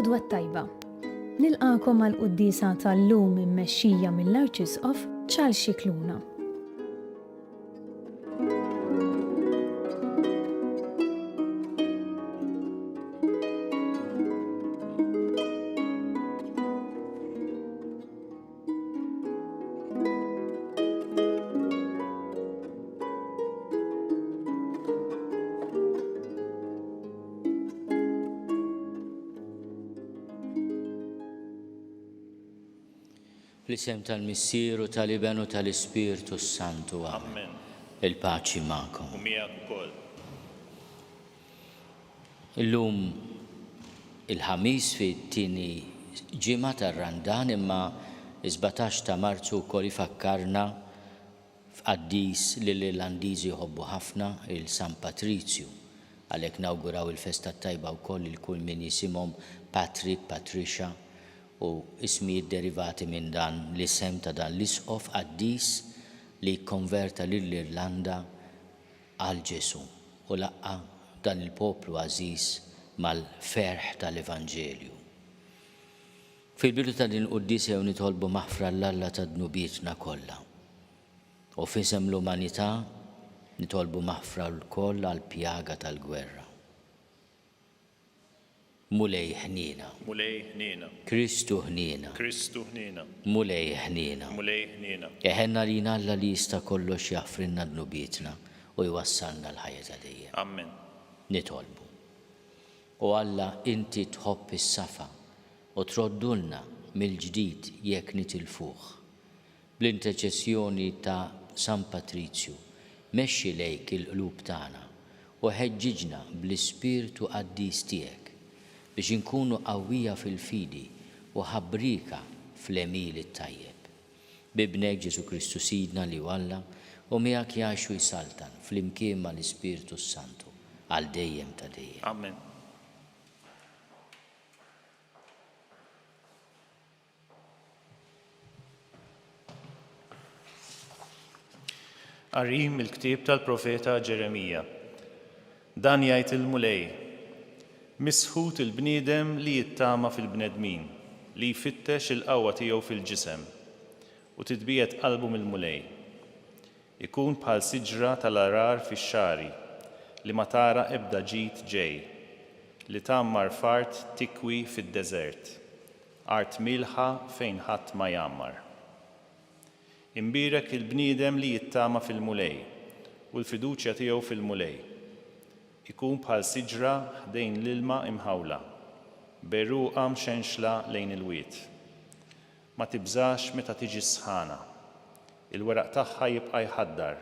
Lodwa tajba. Nilqakom għal qudiesa tal-lum immexxija mill-Arċisqof Charles Scicluna. Fl-isem tal-Missieru tal-Ibenu tal-Ispirtu Santu. Amen. Il-paċi ma'kom. U miegħek ukoll. Illum il-ħamis fit-tieni ġimgħa tar-Randan imma 17 ta' Marzu wkoll ifakkarna f'qaddis li l-Irlandiżi jħobbu ħafna il-San Patrizju. Għalhekk nawguraw il-festa tajba wkoll il-kull min jisimhom Patrick, Patricia u ismijiet derivati minn dan l-isem ta' dan l-isqof qaddis li konverta lill-Irlanda għal Ġesu u laqqa dan il-poplu għażiż mal-ferħ tal-Evanġelju. Fil-bidu ta' din il-quddis jew nitolbu maħfra l-Alla ta' dnubietna kollha. U f'isem l-umanità nitolbu maħfra l-koll għall-pjaga tal-gwerra. Mulej ħnina. Mulej ħnina. Kristu ħnina. Kristu ħnina. Mulej ħnina. Mulej ħnina. Eħenna lina Alla li jista' kollox jaffrinna dnubietna u jwassalna l-ħajja ta' dejjem. Amen. Nitolbu. U Alla inti tħobb is-safa u troddulna mill-ġdid jekk nitilfuh. Bl-interċessjoni ta' San Patrizju mexxi lejk il-qlub tagħna u ħeġġiġna bl-Ispirtu qaddis tiegħek biex inkunu qawwija fil-fidi u ħabbrika fl-emil it-tajjeb. Bibnek Ġesu Kristu Sidna li Alla u miegħek jgħixu jsaltan fl-imkien mal-Ispirtu Santu għal dejjem ta' dejjem. Amen. Qarrim il-ktieb tal-profeta Ġeremija. Dan jgħid il-mulej, misħut il-bniedem li jittama fil-bnedmin, li jfittex il-qawwa tiegħu fil-ġisem u titbiet qalbu mill-mulej. Ikun bħal siġra tal-arar fix-xari li ma tara ebda ġid ġej, li tammar fart tikwi fid-deżert, art milħa fejn ħadd ma jammar. Imbirek il-bniedem li jittama fil-mulej u l-fiduċja tiegħu fil-mulej. Ikun bħal siġra ħdejn l-ilma imħawla, berruqa mxenxla lejn il-wiet. Ma tibżax meta tiġi sħana, il-weraq tagħha jibqa' jħaddar.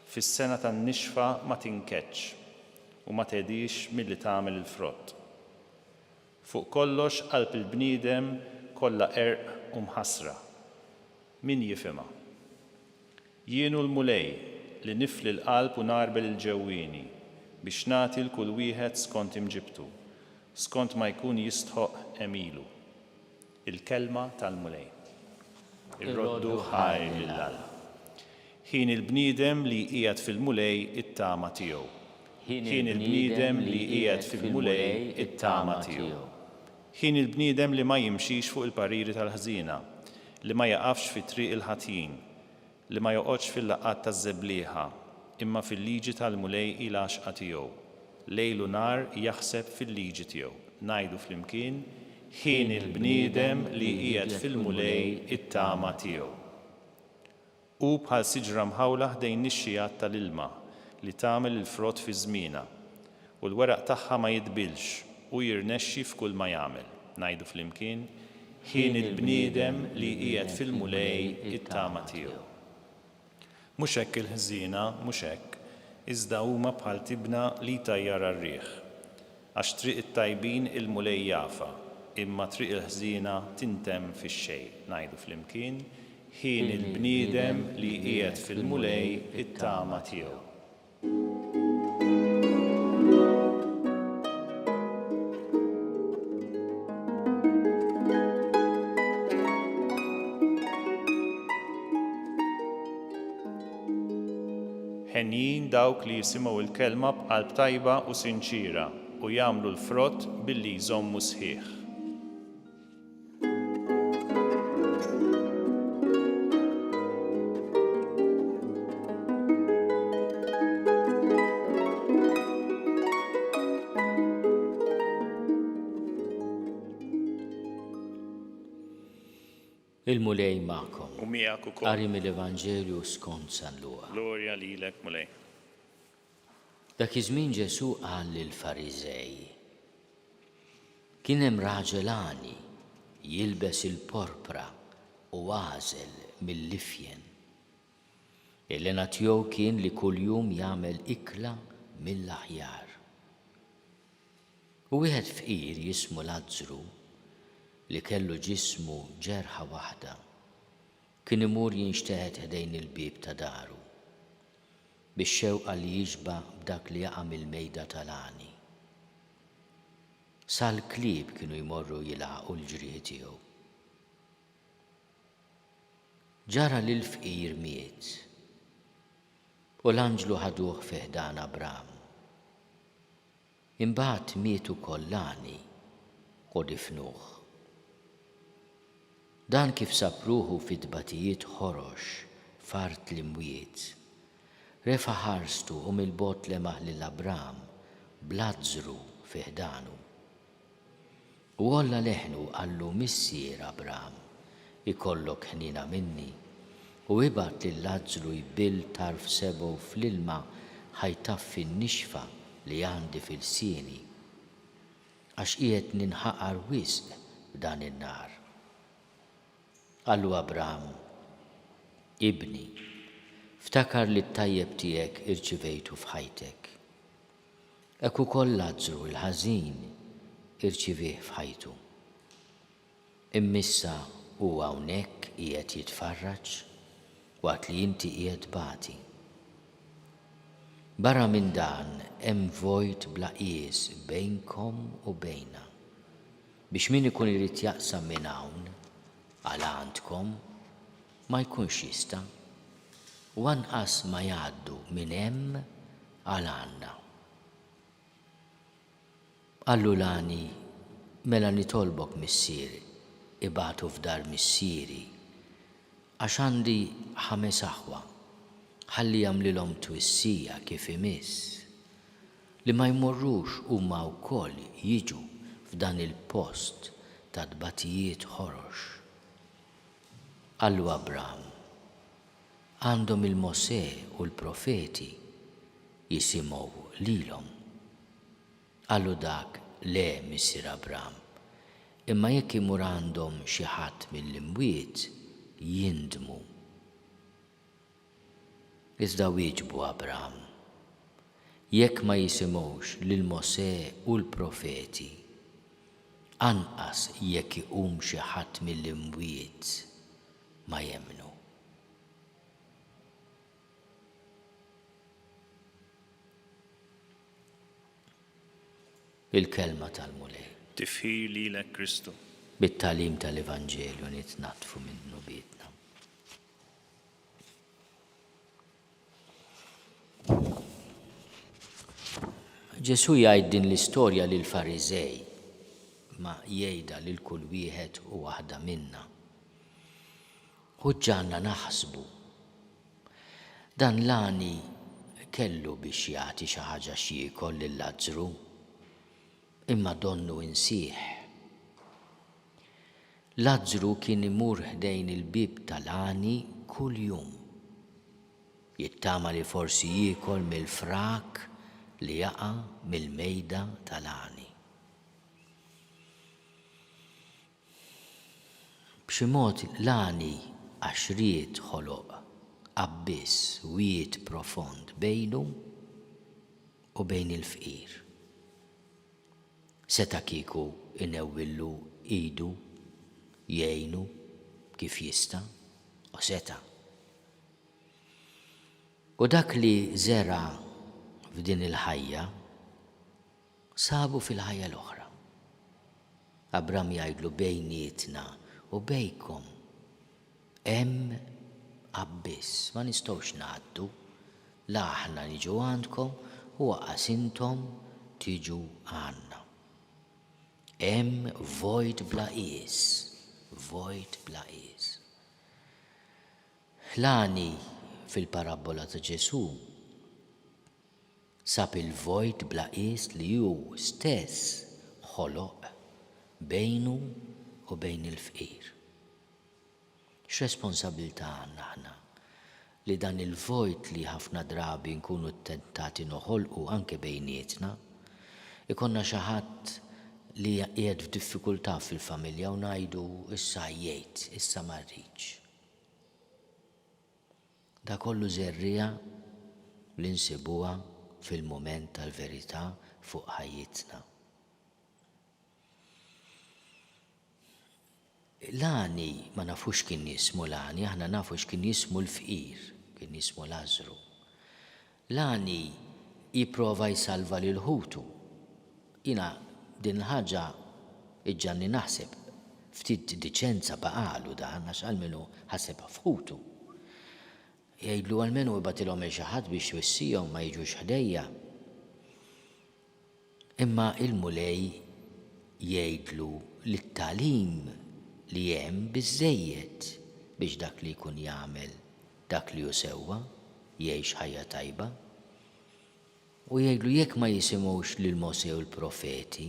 Fis-sena tan-nixfa ma tinkeċċ u ma tgħedix milli tagħmel il-frott. Fuq kollox qalb il-bniedem kollha erq u mħassra. Min jifhimha? Jienu l-mulej li nifli l-qalb u narbel il-ġewwieni biex nagħti l-kull wieħed skont imġibtu, skont ma jkun jistħoq emilu. Il-kelma tal-mulej. Ir-roddu ħajr lill-Alla. Ħin il-bniedem li qiegħed fil-mulej it-tama tiegħu. Ħin il-bniedem li qiegħed fil-mulej it-tama tiegħu. Ħin il-bniedem li ma jimxix fuq il-pariri tal-ħżiena, li ma jaqafx fi triq il-ħatjin, li ma joqgħodx fil-laqgħat taż-żebblieħa, imma fil-liġi tal-mulej il-għaxqa tiegħu. Lejl u nar jaħseb fil-liġi tiegħu. Ngħidu flimkien, ħin il-bniedem li qiegħed fil-mulej it-tama tiegħu. U bħal siġra mħawla ħdejn nix-xijat tal-ilma li tagħmel il-frott fi żmienha u l-weraq tagħha ma jitbilx u jirnexxi f'kull ma jagħmel. Ngħidu flimkien, ħin il-bniedem li qiegħed fil-mulej it-tama tiegħu. Mhux hekk il-ħżiena, mhux hekk, iżda huma bħal tibna li tajjar ar-riħ. Għax triq it-tajbin il-mulej jafa, imma triq il-ħżiena tintemm fix-xejn. Ngħidu flimkien, ħin il-bniedem li qiegħed fil-mulej it-tama tiegħu. Ħenjin dawk li jisimgħu il-kelma b'qalb tajba u sinċira u jagħmlu l-frott billi jżommu sħiħ. Il-mulej ma'kom. U miegħek ukoll. Qari mill-Evanġelju skont San Luqa. Glorja lilek mulej. Dak iż-żmien Ġesu qal lill-Fariżej: kien hemm raġelani jilbes il-porpra u għażel mill-lifjen. Il-lena tiegħu kien li kuljum jagħmel ikla mill-aħjar. U wieħed fqir jismu Lażru li kellu ġismu ġerħa waħda kien imur jinxteħed ħdejn il-bib ta' daru bix-xewqa li jiġba' b'dak li jaqa' mill-mejda tal-għani. Sal-klieb kienu jmorru jilagħqu l-ġrieħ tiegħu. Ġara li l-fqir miet u l-anġlu ħaduh fi ħdan Abraham. Imbagħad miet ukoll l-għani u difnuh. Dan kif sapruħu fit-tbatijiet ħorox fart l-imwiet, refa' ħarstu u mill-bot lemaħ lill-Abraham b'Lażru fi ħdanu. U olla leħnu qallu missier Abraham ikollok ħnina minni u ibgħat lil Lażru jbill tarf sebgħu fl-ilma ħajtaffi n-nixfa li għandi fil-sieni għax qiegħed ninħaqar wisq b'dan in-nar. Qallu Abraham: ibni, ftakar li t-tajjeb tiegħek irċivejtu f'ħajtek. Hekk ukoll Lażru il-ħażin irċivih f'ħajtu. Immissa huwa hawnhekk qiegħed jitfarraġ waqt li inti qiegħed bagħti. Barra minn dan hemm vojt bla qies bejnkom u bejna biex min ikun irid jaqsam minn hawn għal għandkom ma jkunx jista' u anqas ma jgħaddu minn hemm għal għandna. Qallu l-għani: mela nitolbok missier ibagħtu f'dar missieri għax għandi 5 aħwa ħalli jagħmlilhom twissija kif imiss li ma jmorrux huma wkoll jiġu f'dan il-post ta' tbatijiet ħorox. Qallu Abraham: għandhom il-Mosè u l-profeti jisimgħu lilhom. Qallu dak: le missier Abraham, imma jekk imur għandhom xi ħadd mill-imwiet jindmu. Iżda wieġbu Abraham: jekk ma jisimgħux lill-Mosè u l-profeti, anqas jekk iqum xi ħadd mill-imwiet ma jemmnu. Il-kelma tal-mulej. Tifħir lilek Kristu. Bit-talim tal-Evanġelju nitnatfu minnu bietna. Ġesu jgħid din l-istorja lil Fariżej ma jgħidha lil kull wieħed u waħda minna. U ġanna naħsbu dan l-għani kellu biex jagħti xi ħaġa x'jiekol lil Lażru, imma donnu insieħ. Lażru kien imur ħdejn il-bib tal-għani kuljum, jittama li forsi jiekol mill-frak li jaqa' mill-mejda tal-għani. B'xi mod l-għani għax ried ħoloq abbiss wied profond bejnu u bejn il-fqir. Seta' kieku inewwillu idu jgħinu kif jista' u seta'. U dak li żera f'din il-ħajja sabu fil-ħajja l-oħra. Abraham jgħidlu bejnietna u bejkom hemm abbiss, ma nistgħux ngħaddu la aħna niġu għandkom u waqqas intom tiġu għanna. Hemm vojt bla qies, vojt bla qies. Lani fil-parabola ta' Ġesu sab il-vojt bla qies li hu stess ħoloq bejnu u bejn il-fqir. X'responsabbiltà għandna aħna li dan il-vojt li ħafna drabi nkunu tentati noħolqu anke bejnietna, ikonna xi ħadd li qiegħed f'diffikultà fil-familja u ngħidu issa jgħid, issa ma rridx. Da kollu żerrija li nsibuha fil-mument tal-verità fuq ħajjitna. Lani ma nafux kien jismu Lani, aħna nafu x'kien jismu l-fqir, kien jismu Lażru. Lani jipprova jsalva lil ħutu. Jina din ħaġa iġġanni naħseb ftit diċenza baqalu dan għax għalmenu ħaseb f'ħutu. Jgħidlu għalmenu ibatilhom xi ħadd biex jwissihom ma jiġux ħdejja. Imma il-mulej jgħidlu li t-tagħlim li hemm biżżejjed biex dak li jkun jagħmel dak li hu sewwa, jgħix ħajja tajba. U jgħidlu jekk ma jisimgħux lil Mosè u l-profeti,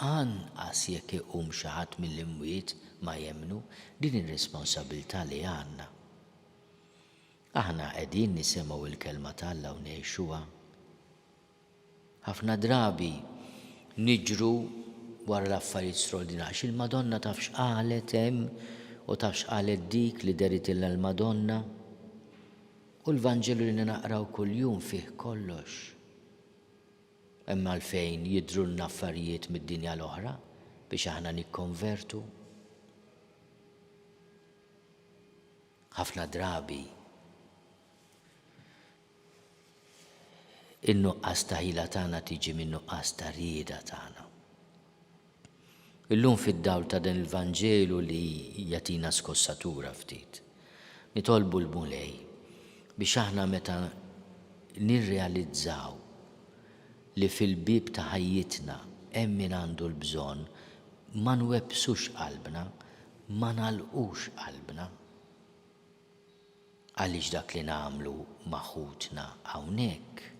anqas jekk iqum xi ħadd mill-imwiet ma jemmnu din ir-responsabbiltà li għandna. Aħna qegħdin nisimgħu il-kelma tal-Alla u ngħixuha. Ħafna drabi niġru wara l-affarijiet straordinarji. Il-Madonna taf x'qalet hemm u taf x'qalet dik li deritilla l-Madonna. U l-Vanġelu li naqraw kuljum fih kollox. Imma għalfejn jidhrulna affarijiet mid-dinja l-oħra biex aħna nikkonvertu. Ħafna drabi in-nuqqas ta' ħila tagħna tiġi min nuqqas ta' rieda tagħna. Illum fid-dawl ta' dan il-Vanġelu li jagħtina skossatura ftit. Nitolbu l-mulej biex aħna meta nirrealizzaw li fil-bib ta' ħajjitna hemm min għandu l-bżonn ma nwebsux qalbna, ma nagħlqux qalbna. Għaliex dak li nagħmlu ma' ħutna hawnhekk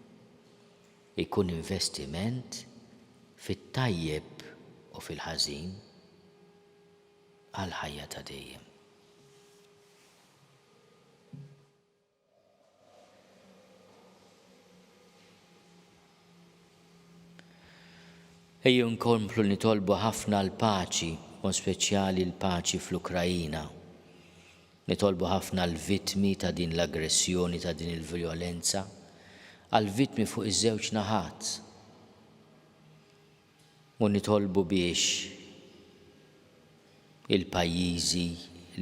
ikun investiment fit-tajjeb u fil-ħażin għal ħajja ta' dejjem. Ejju nkomplu nitolbu ħafna l-paċi, u speċjali l-paċi fl-Ukrajina. Nitolbu ħafna l-vittmi ta' din l-aggressjoni, ta' din il-vjolenza, għal-vittmi fuq iż-żewġ naħat. U nitolbu biex il-pajjiżi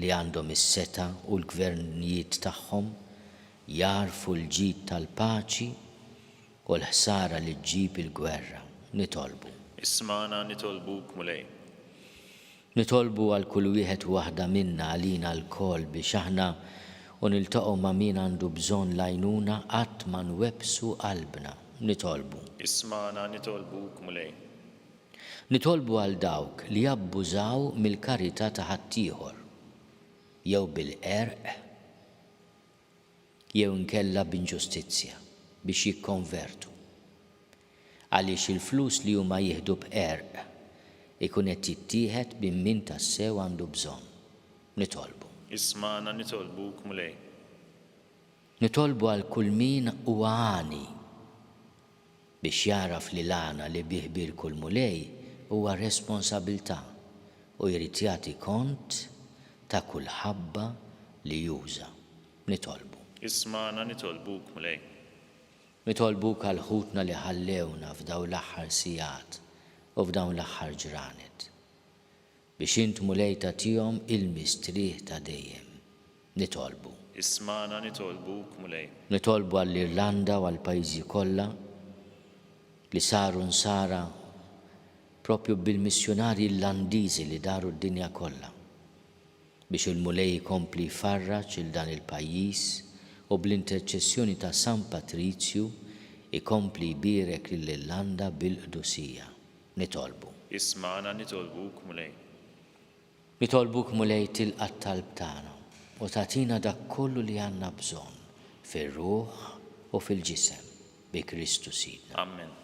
li għandhom is-seta u l-gvernijiet tagħhom jarfu l-ġid tal-paċi u l-ħsara li ġġib il-gwerra. Nitolbu. Ismana nitolbuk mulej. Nitolbu għal kull wieħed waħda minna għalina l-kol biex aħna u niltaqgħu ma' min għandu bżonn l-għajnuna qatt ma nwebsu qalbna. Nitolbu. Ismana nitolbuk mulej. Nitolbu għal dawk li jabbużaw mill-karità ta' ħaddieħor jew bil-qerq jew inkella b'inġustizzja biex jikkonvertu. Għaliex il-flus li huma jieħdu b'qerq ikun qed jittieħed minn min tassew għandu bżonn. Nitolbu. Ismana nitolbuk mulej. Nitolbu għal kull min huwa għani biex jaraf li l-għana li bih kull mulej huwa responsabilità u jrid jagħti kont ta' kull ħabba li juża. Nitolbu. Ismana nitolbuk mulej. Nitolbuk għal ħutna li ħallewna f'dawn l-aħħar sigħat u f'dawn l-aħħar ġranet biex int mulej tagħtihom il-mistrieħ ta' dejjem. Nitolbu. Ismana nitolbuk mulej. Nitolbu għall-Irlanda u għall-pajjiżi kollha li saru nsara propju bil-missjonari irlandiżi li daru d-dinja kollha biex il-mulej jkompli jfarraġ il dan il-pajjiż u bl-interċessjoni ta' San Patrizju ikompli jbierek lill-Irlanda bil-qdusija. Nitolbu. Isma'na nitolbuk mulej. Nitolbuk mulej tilqa' t-talb tagħna u tagħtina dak kollu li għandna bżonn fir-ruħ u fil-ġisem bi Kristu Sidna. Amen.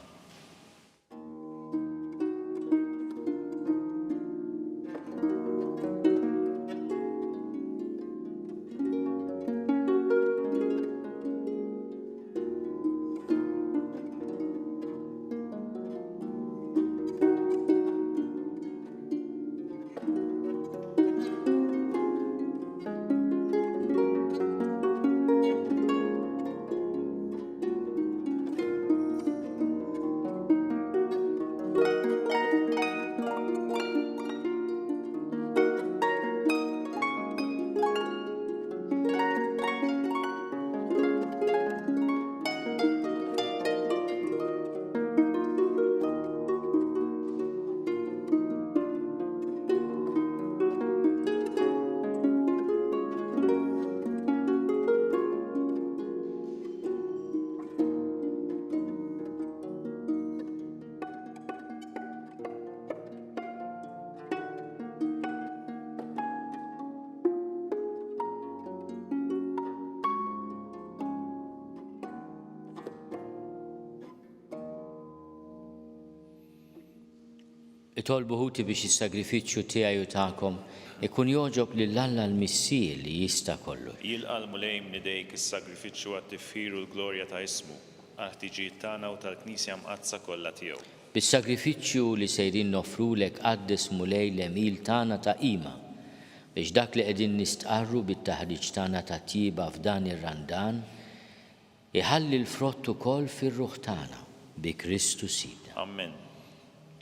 Itolbu ħuti biex is-sagrifiċċju tiegħi u tagħkom ikun jogħġob lill-Alla l-Missier li jista' kollu. Jilqa' l-mulej m'idejk is-sagrifiċċju għat-tifħir u l-glorja ta' ismu għal-ħtiġijiet tagħna u tal-Knisja mqazza kollha tiegħu. Bis-sagrifiċċju li sejrin nofrulek qaddis mulej l-emil tagħna ta' qima biex dak li qegħdin nistqarru bit-taħriġ tagħna ta' tjieba f'dan ir-randan iħalli l-frott ukoll fir-ruħ tagħna bi Kristu Sidna. Amen.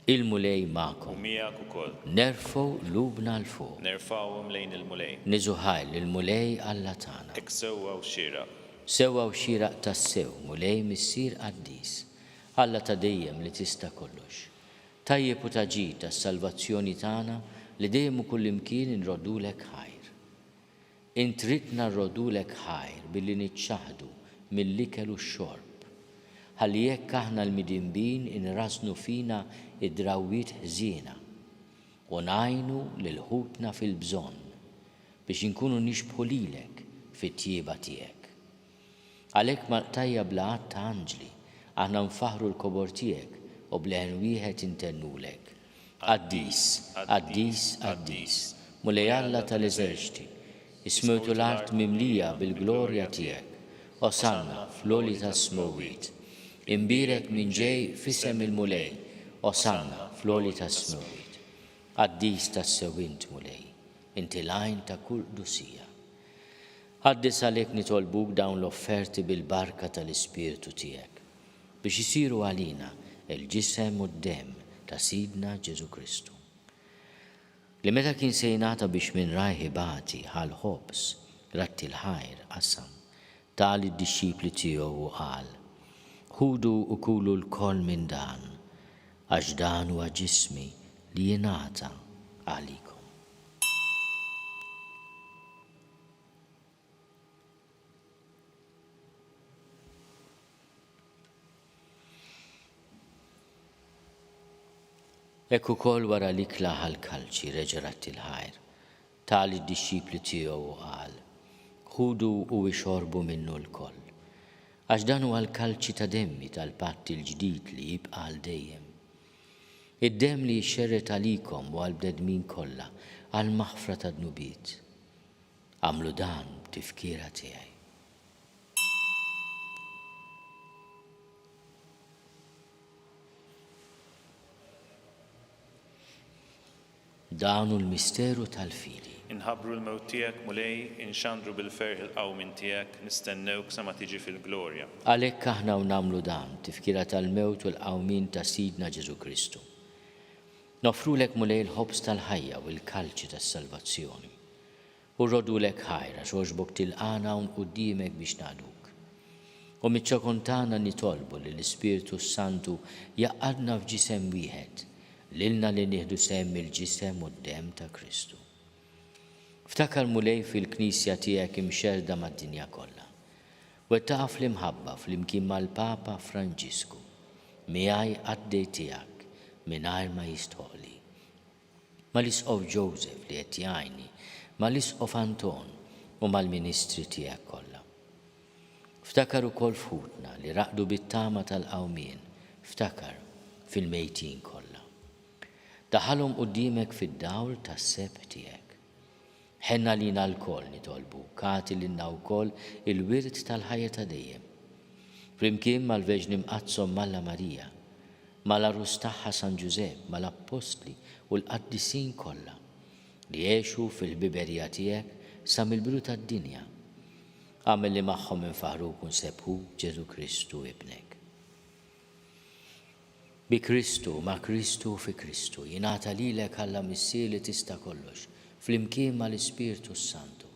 Il-mulej U magħkom. miegħek ukoll. Nerfgħu lubna l fuq. Nerfgħuhom lejn il-mulej. Niżuħaj il-mulej Alla tagħna. Hekk sewwa u xieraq. Sewwa u xieraq tas-sew mulej missier qaddis. Alla ta' dejjem li tista' kollox. Tajjeb u taġid tas-salvazzjoni tagħna li dejjem u kullimkien inrodulek ħajr. Intritna nrodulek ħajr billi niċċaħdu mill-ikel u x-xorb. Ħalli jekk aħna l-midinbin inrasnu fina id-drawwiet ħżiena u ngħinu lil ħutna fil-bżonn biex inkunu nixbħu lilek fit-tjieba tiegħek. Għalhekk maltajja bla qatt ta' anġli aħna nfaħru l-kobor tiegħek u bleħen wieħed intennulek. Qaddis, qaddis, qaddis, mulej Alla tal-eżerċiti, ismewtu l-art mimlija bil-glorja tiegħek, osanna fl-oli tas-smowiet. Imbirek minn ġej f'isem il-mulej, osanna fl-oli tas-smowiet. Qaddis tas-sewint mulej, inti lajn ta' kull qdusija. Qaddis għalhekk nitolbuk dawn l-offerti bil-barka tal-Ispiritu tiegħek biex isiru għalina il-ġisem u d-demm ta' Sidna Ġesu Kristu. Li meta kien se jingħata biex minn rajħi bati ħal-ħobs ratti l-ħajr qasam tal id-dixxipli tiegħu u qal: ħudu u kulu l-koll minn dan, għax dan huwa ġismi li jingħata għalikom. Hekk ukoll wara li klaħa l-kalċi reġerat il-ħajr, tal id-dixxipli tiegħu u qal: ħudu u ixorbu minnu l-koll, għax dan huwa l-kalċi ta' demmi tal-patt il-ġdid li jibqa' għal dejjem. Id-demm li jxerret għalikom u għall-bnedmin kollha għal maħfra ta' dnubiet. Għamlu dan b'tifkira tiegħi. Dan hu l-misteru tal-fidi. Inħabbru l-mewt tiegħek mulej, inxandru bil-ferħ il-qawmin tiegħek, nistennewk sa ma tiġi fil-glorja. Għalhekk aħna u nagħmlu dan tifkira tal-mewt u l-qawmin ta' Sidna Ġesu Kristu. Nofrulek mulej il-ħobs tal-ħajja u l-kalċi tas-salvazzjoni. U rrodulek ħajra xogħġbok tilqana un quddiemek biex nagħduk. U miċ-ċokontana nitolbu li l-Ispiritu Santu jaqadna f'ġisem wieħed, lilna li nieħdu sehem il-ġisem u d-demm ta' Kristu. Ftakar mulej fil-Knisja tiegħek imxerda mad-dinja kollha. Wettaqa fl-imħabba fl-imkien mal-Papa Franġisku miegħi għaddej tiegħek mingħajr ma jistħoqli. Mal-Isqof Joseph li qed jgħinni, mal-Isqof Anton u mal-Ministri tiegħek kollha. Ftakar ukoll fħutna li raqdu bit-tama tal-qawmien, ftakar fil-mejtin kollha. Daħalhom quddiemek fid-dawl tas-seb tiegħek. Ħenna lina l-koll nitolbu, kati lilna wkoll il-wirt tal-ħajja ta' dejjem. Flimkien mal-Verġni Mqazzom Malla Marija, mal-Arus tagħha San Ġusepp, mal-Apostli u l-Qaddisin kollha li jgħixu fil-biberija tiegħek sa mill-bidu tad-dinja. Għamel li magħhom infaħruk u nsebħu Ġesu Kristu ibnek. Bi Kristu, ma' Kristu fi Kristu, jingħata lilek Alla missier li tista' kollox, flimkien mal-Ispirtu Santu,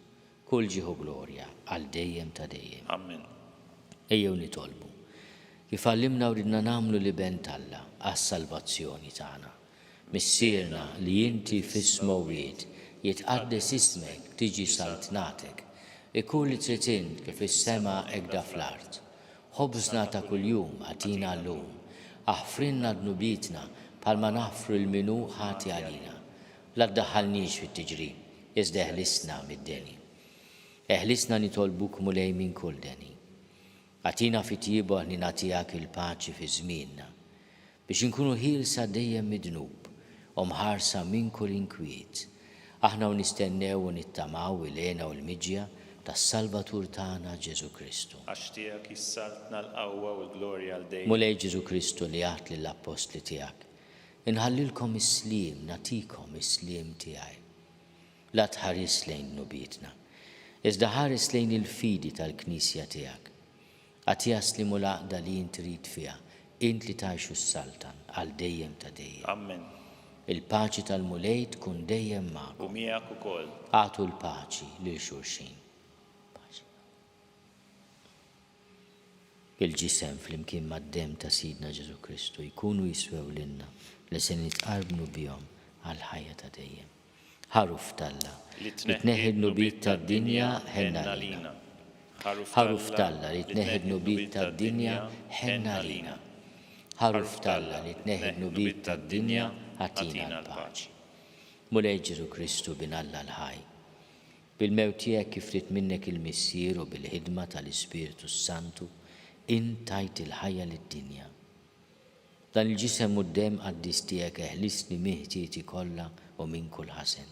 kull ġieħu glorja għal dejjem ta' dejjem. Amen. Ejjew nitolbu. Kif għallimna u ridna nagħmlu li ben Alla għas-salvazzjoni tagħna. Missierna li inti fis-smowiet jitqaddes ismek tiġi saltnatek, ikun li trid int kif is-sema ekda fl-art. Ħobżna ta' kuljum għatina llum, aħfrinna dnubitna bħalma naħfru l-minu ħati għalina. La ddaħħalniex fit-tiġri, iżda eħlisna mid-deni. Eħlisna nitolbuk mulej minn kull deni. Għatina fit-tiebu li nagħtijak il-paċi fi żmienna, biex inkunu ħielsa dejjem mid-dnub u mħarsa minn kull inkwiet. Aħna u nistennew u nittamaw il-għena u l-miġja tas-Salvatur tagħna Ġesu Kristu. Għax tiegħek issaltna l-qawwa u l-glorja għal dejjem. Mulej Ġesu Kristu li għat lill-Apostli tiegħek. Inħallilkom is-sliem, natikom is-sliem tiegħi. La tħares lejn nubitna, iżda ħares lejn il-fidi tal-Knisja tiegħek. Għad jaslimu l-għaqda li int trid fiha, int li tgħixu s-saltan għal dejjem ta' dejjem. Amen. Il-paċi tal-mulej tkun dejjem magħkom. U miegħek ukoll. Għatu l-paċi lil xulxin. Il-ġisem fl-imkien mad-dem ta' Sidna Ġesu Kristu jkunu jiswew lilna li se nitqarbnu bihom għal ħajja ta' dejjem. Ħaruf Alla li tneħħi n-nubit tad-dinja ħenna lina. Ħaruf Alla li tneħħi n-nubit tad-dinja ħenna lina. Ħaruf Alla li tneħħi n-nubit tad-dinja ħatina l-paċi. Mulej Ġesu Kristu bin Alla l-ħaj. Bil-mewt tiegħek kif rid minnek il-missier u bil-ħidma tal-Ispirtu Santu intajt il-ħajja lid-dinja. Dan il-ġisem u d-dem għaddis tiegħek eħlisni miħtieti kollha u minn kull ħasen.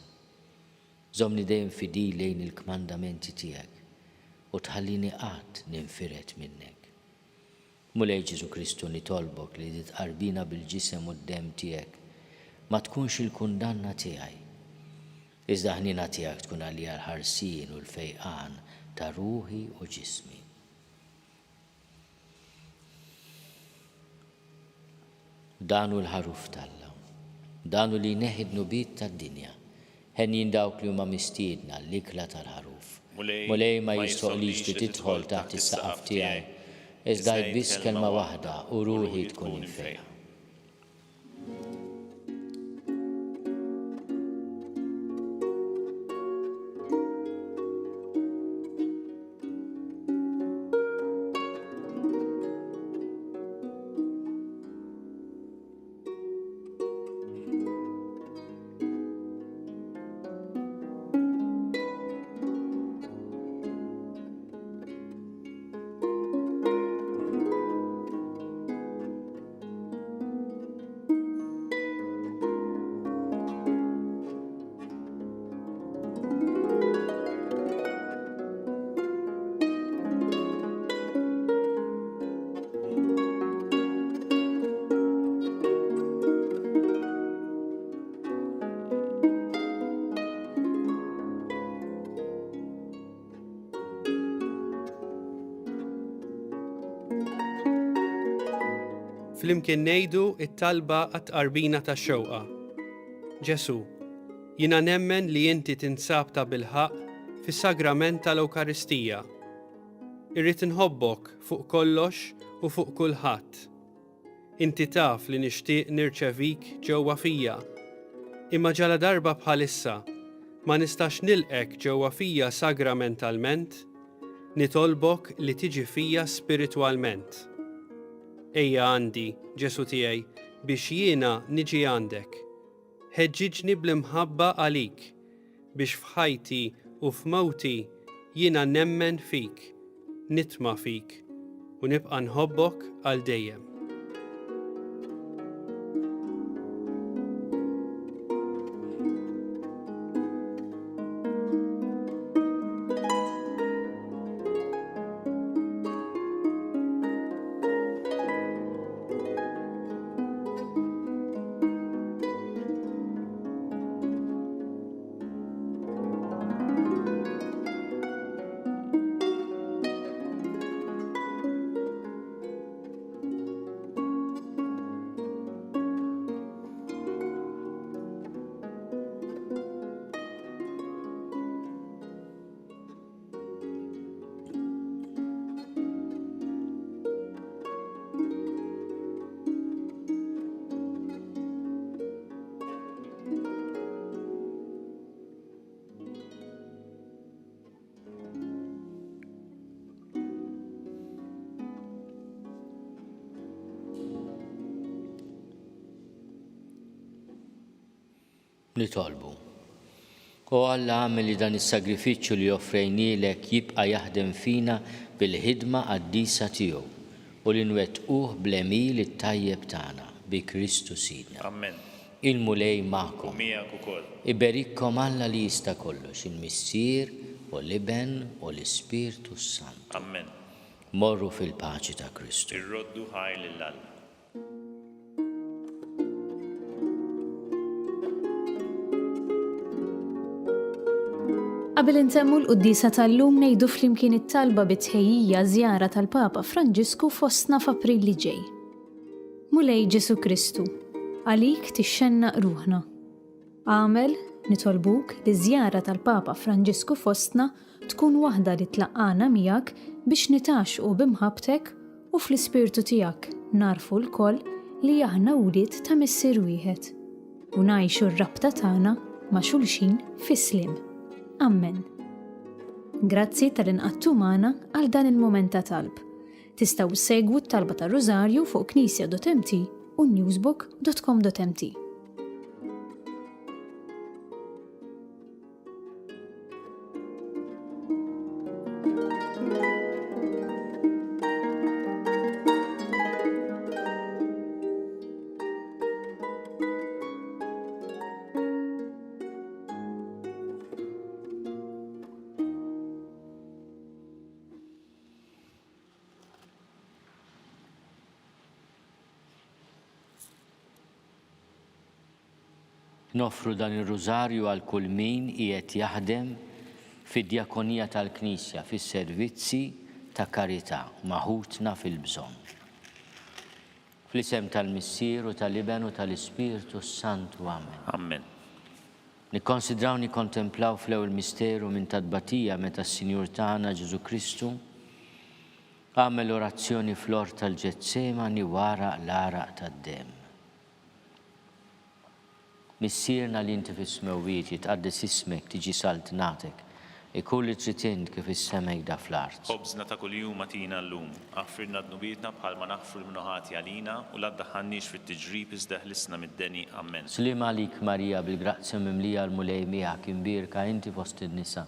Żomni dejjem fidi lejn il-kmandamenti tiegħek u tħallini qatt ninfiret minnek. Mulej Ġesu Kristu nitolbok li titqarbina bil-ġisem u d-dem tiegħek ma tkunx il-kundanna tiegħi. Iżda ħnina tiegħek tkun għalija l-ħarsien u l-fejqan ta' ruħi u ġismi. Danu l-ħaruf Alla, danu li neħid nubit tad-dinja, ħenjin dawk li huma mistiedna l-ikla tal-ħaruf. Mulej ma jistoqlix li tidħol taħt is-saqaf tiegħi, iżda biss kelma waħda u ruħi tkun infejqa. Flimkien ngħidu it-talba għat-tqarbina tax-xewqa. Ġesu, jiena nemmen li inti tinsab ta' bilħaq fis-sagrament tal-Ewkaristija. Irrid inħobbok fuq kollox u fuq kulħadd. Inti taf li nixtieq nirċevik ġewwa fija. Imma ġala darba bħalissa ma nistax nilqek ġewwa fija sagramentalment nitolbok li tiġi fija spiritwalment. Ejja għandi, Ġesu tiegħi, biex jiena niġi għandek. Ħeġġiġni bl-imħabba għalik, biex f'ħajti u f'mawti jiena nemmen fik, nitma fik, u nibqa' nħobbok għal dejjem. Nitolbu. U Alla għamel li dan is-sagrifiċċju li offrejnielek jibqa' jaħdem fina bil-ħidma qaddisa tiegħu u li nwettquh bl-emil it-tajjeb tagħna bi Kristu Sidna. Amen. Il-mulej magħkom. Miegħek ukoll. Iberikkom Alla li jista' kollox, il-Missier u l-Iben u l-Ispirtu Sant. Amen. Morru fil-paċi ta' Kristu. Irroddu ħajl lill-Alla. Qabel intemmu l-quddisa tal-lum ngħidu flimkien it-talba bit-tħejjija żjara tal-Papa Franġisku fostna f'April li ġej. Mulej Ġesu Kristu, għalik tixxennaq ruħna. Għamel nitolbuk li żjara tal-Papa Franġisku fostna tkun waħda li tlaqqana miegħek biex nitaxqu bimħabtek u fl-ispirtu tiegħek narfu l-koll li aħna wlied ta' Missier wieħed u ngħixu r-rabta tagħna ma' xulxin fis-slim. Amen. Grazzi tal-inqattu magħna għal dan il-moment ta' talb. Tistgħu segwu t-talba ta' Rożarju fuq knisja.mt u newsbook.com.mt. Nofru dan ir-Rużarju għal kull min qiegħed jaħdem fid-djakonija tal-Knisja fis-servizzi ta' karità maħutna fil-bżonn. Fl-isem tal-Missier u tal-Iben u tal-Ispirtu Santu. Amen. Amen. Nikkonsidraw nikkontemplaw fl-ewwel misteru minn tadbatija meta s-Sinjur tagħna Ġesu Kristu għamel orazzjoni fl-ort tal-Ġetsemani wara l-għaraq tad-demm. Missierna li inti fis-smewwiet jitqaddes ismek tiġi saltnatek ikun li trid int kif is-sema jgħidha fl-art. Ħobżna ta' kuljum atina llum, aħfirna d-nubietna bħalma naħfru l-mnoħati għalina u la ddaħħalniex fit-tiġrib iżda ħlisna mid-deni. Amen. Slim għalik Marija bil-grazzja mimlija l-mulej miegħek imbierka inti fost in-nisa.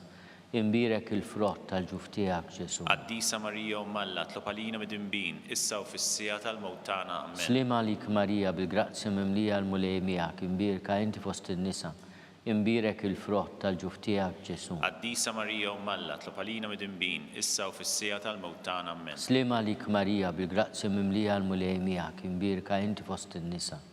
Imbirek il-frott tal-ġuf tiegħek Ġesu. Qaddisa Marija Umm Alla tlob għalina mid-inbin, issa u fis-sija tal-mewt tagħna. Amen. Slim għalik Marija bil-grazzja mimlija l-mulej miegħek imbierka inti fost in-nisa. Imbirek il-frott tal-ġuf tiegħek Ġesu. Qaddisa Marija Umm Alla tlob għalina mid-inbin, issa u fis-sija tal-mewt tagħna. Amen. Slim għalik Marija bil-grazzja mimlija l-mulej miegħek imbirka inti fost in-nisa.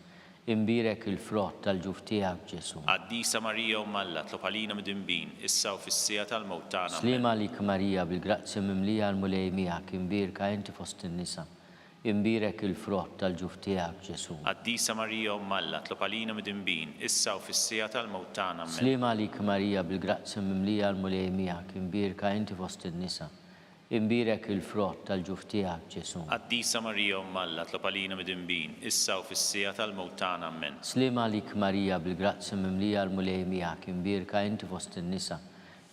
Imbirek il-frott tal-ġuf tiegħek Ġesu. Qaddisa Marija Umm Alla tlob għalina mid-inbin, issa u fis-sija tal-mewt tagħna. Slim għalik Marija bil-grazzja mimlija l-mulej miegħek imbirka inti fost in-nisa. Imbirek il-frott tal-ġuf tiegħek Ġesu. Qaddisa Marija Umm Alla tlob għalina mid-inbin, issa u fis-sija tal-mewt tagħna. Amen. Slim għalik Marija bil-grazzja mimlija l-mulej miegħek imbirka inti fost in-nisa. Imbirek il-frott tal-ġuf tiegħek Ġesu. Qaddisa Marija Umm Alla tlob għalina mid-inbin, issa u fis-sija tal-mewt tagħna. Amen. Slim għalik Marija bil-grazzja mimlija l-mulej miegħek imbirka inti fost in-nisa.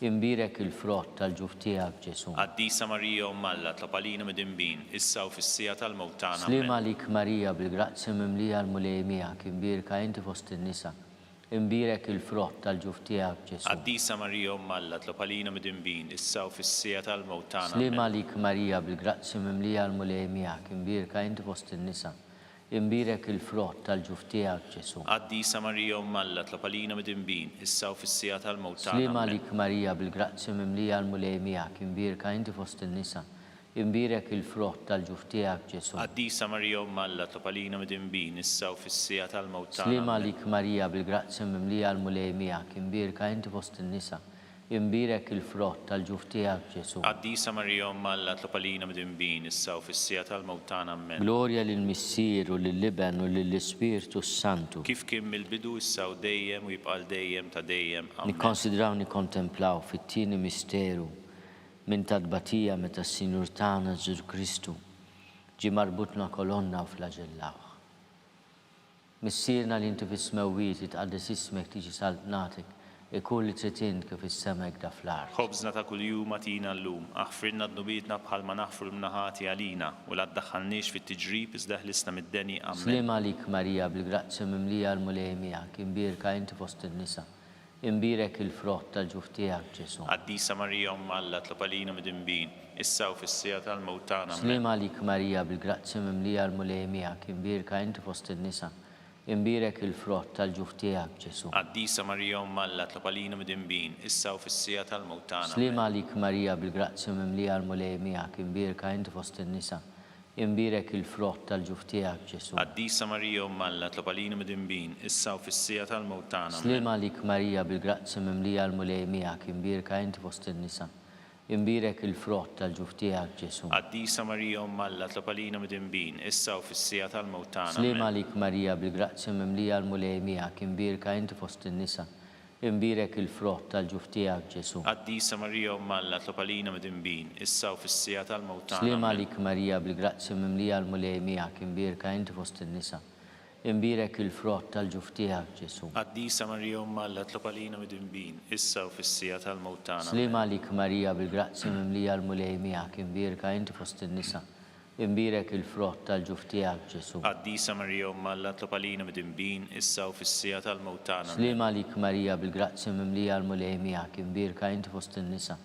imbirek il-frott tal-ġuf tiegħek Ġesu. Qaddisa Marija Umm Alla, tlab għalina mid-dinbin, issa u fis-sija tal-mewt tagħna. Slima lik Marija bil-grazzi mimlija l-mulej miegħek, imbirka inti fost in-nisa. Imbirek il-frott tal-ġuf tiegħek Ġesu. Qaddisa Marija Umm Alla, tlab għalina mid-dinbin, issa u fis-sija tal-mewt tagħna. Slima lik Marija bil-grazzi mimlija l-mulej miegħek, imbirka inti fost in-nisa. Imbirek il-frott tal-ġuf tiegħek Ġesu. Qaddisa Marija Umm Alla, tlab għalina mid-dinbin, issa u fis-sija tal-mewt tagħna. Slima lik Marija bil-grazzi mimlija l-mulej miegħek, imbirka inti fost in-nisa. Imbirek il-frott tal-ġuf tiegħek Ġesu. Qaddisa Marija Umm Alla, tlab għalina mid-dinbin, issa u fis-sija tal-mewt tagħna. Slima lik Marija bil-grazzi mimlija l-mulej miegħek, imbirka inti fost in-nisa. Imbirek il-frott tal-ġuf tiegħek Ġesu. Qaddisa Marija Umm Alla, tlab għalina mid-dinbin, issa u fis-sija tal-mewt tagħna. Amen. Glorja lill-Missier u lill-Liben u lill-Ispiritu Santu. Kif kien mill-bidu issa u dejjem u jibqa' dejjem ta' dejjem. Amen. Nikkonsidraw nikkontemplaw fit-tieni misteru minn tadbatija meta s-Sinjur tagħna Ġesu Kristu ġie marbutna kolonna u flaġellaw. Missierna li inti fis-smewwiet jitqaddes ismek tiġi saltnatek ikun li trid int kif is-semek da fl-art. Ħobżna ta' kuljum atina llum, aħfirna d-nubietna bħalma naħfru l-mnaħati għalina u la ddaħħalniex fit-tiġrib iżda ħlisna mid-deni. Amen. Slima lik Marija bil-grazzi mimlija l-mulej miegħek, imbirka inti fost in-nisa. Imbirek il-frott tal-ġuf tiegħek Ġesu. Qaddisa Marija Umm Alla, tlab għalina mid-dinbin, issa u fis-sija tal-mewt tagħna. Amen. Slima lik Marija bil-grazzi mimlija l-mulej miegħek, imbirka inti fost in-nisa. Imbirek il-frott tal-ġuf tiegħek Ġesu. Qaddisa Marija Umm Alla, tlab għalina mid-dinbin, issa u fis-sija tal-mewt tagħna. Slima lik Marija bil-grazzi mimlija l-mulej miegħek, imbirka inti fost in-nisa. Imbirek il-frott tal-ġuf tiegħek Ġesu. Qaddisa Marija Umm Alla, tlab għalina mid-dinbin, issa u fis-sija tal-mewt tagħna. Slima lik Marija bil-grazzi mimlija l-mulej miegħek, imbirka inti fost in-nisa. Imbirek il-frott tal-ġuf tiegħek Ġesu. Qaddisa Marija Umm Alla, tlab għalina mid-dinbin, issa u fis-sija tal-mewt tagħna. Slima lik Marija bil-grazzi mimlija l-mulej miegħek, imbirka inti fost in-nisa. Imbirek il-frott tal-ġuf tiegħek Ġesu. Qaddisa Marija Umm Alla, tlab għalina mid-dinbin, issa u fis-sija tal-mewt tagħna. Slima lik Marija bil-grazzi mimlija l-mulej miegħek, imbirka inti fost in-nisa. Imbirek il-frott tal-ġuf tiegħek Ġesu. Qaddisa Marija Umm Alla, tlab għalina mid-dinbin, issa u fis-sija tal-mewt tagħna. Slima lik Marija bil-grazzi mimlija l-mulej miegħek, imbirka inti fost in-nisa. Imbirek il-frott tal-ġuf tiegħek Ġesu. Qaddisa Marija Umm Alla, tlab għalina mid-dinbin, issa u fis-sija tal-mewt tagħna. Slima lik Marija bil-grazzi mimlija l-mulej miegħek, imbirka inti fost in-nisa.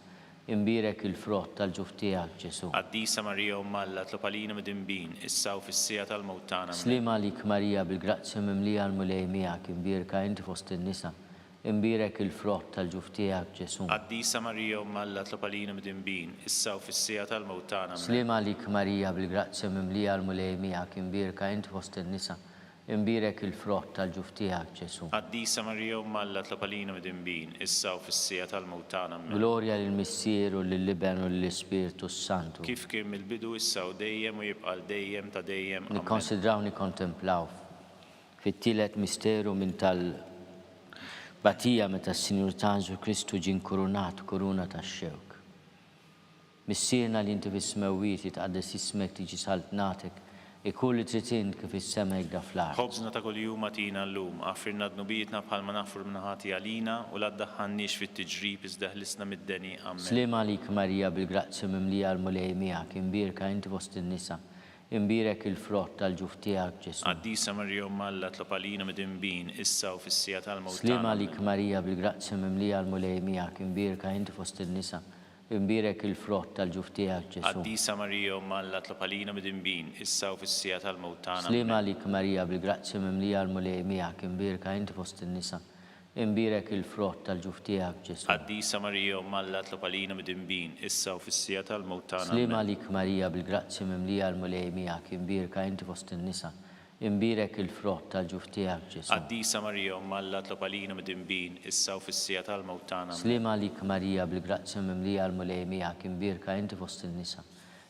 Imbirek il-frott tal-ġuf tiegħek Ġesu. Qaddisa Marija Umm Alla, tlab għalina mid-dinbin, issa u fis-sija tal-mewt tagħna. Slima lik Marija bil-grazzi mimlija l-mulej miegħek, imbirka inti fost in-nisa. Imbirek il-frott tal-ġuf tiegħek Ġesu. Qaddisa Marija Umm Alla, tlab għalina mid-dinbin, issa u fis-sija tal-mewt tagħna. Slima lik Marija bil-grazzi mimlija l-mulej miegħek, imbirka inti fost in-nisa. Imbirek il-frott tal-ġuf tiegħek Ġesu. Qaddisa Marija Umm Alla, tlab għalina mid-dinbin, issa u fis-sija tal-mewt tagħna. Glorja lill-Missier u lill-Liben u lill-Ispiritu Santu. Kif kien mill-bidu issa u dejjem u jibqa' dejjem ta' dejjem. Amen. Nikkonsidraw nikkontemplaw fit-tielet misteru minn tal-batija meta s-Sinjur tagħna Ġesu Kristu ġie nkurunat kuruna tax-xewk. Missierna li inti fis-smewwiet jitqaddes ismek tiġi saltnatek ikun li trid int kif is-semek da fl-art. Ħobżna ta' kuljum atina llum, aħfirna d-nubietna bħalma naħfru l-mnaħati għalina u la ddaħħalniex fit-tiġrib iżda ħlisna mid-deni. Amen. Slima lik Marija bil-grazzi mimlija l-mulej miegħek, imbirka inti fost in-nisa. Imbirek il-frott tal-ġuf tiegħek Ġesu. Qaddisa Marija Umm Alla, tlab għalina mid-dinbin, issa u fis-sija tal-mewt Slima tagħna. lik Marija bil-grazzi mimlija l-mulej miegħek, imbirka inti fost in-nisa. Imbirek il-frott tal-ġuf tiegħek Ġesu. Qaddisa Marija Umm Alla, tlab għalina mid-dinbin, issa u fis-sija tal-mewt tagħna. Slima lik Marija bil-grazzi mimlija l-mulej miegħek, imbirka inti fost in-nisa. Imbirek il-frott tal-ġuf tiegħek Ġesu. Qaddisa Marija Umm Alla, tlab għalina mid-dinbin, issa u fis-sija tal-mewt tagħna. Slima lik Marija bil-grazzi mimlija l-mulej miegħek, imbirka inti fost in-nisa. Imbirek il-frott tal-ġuf tiegħek Ġesu. Qaddisa Marija Umm Alla, tlab għalina mid-dinbin, issa u fis-sija tal-mewt tagħna. Slima lik Marija bil-grazzi mimlija l-mulej miegħek, imbirka inti fost in-nisa.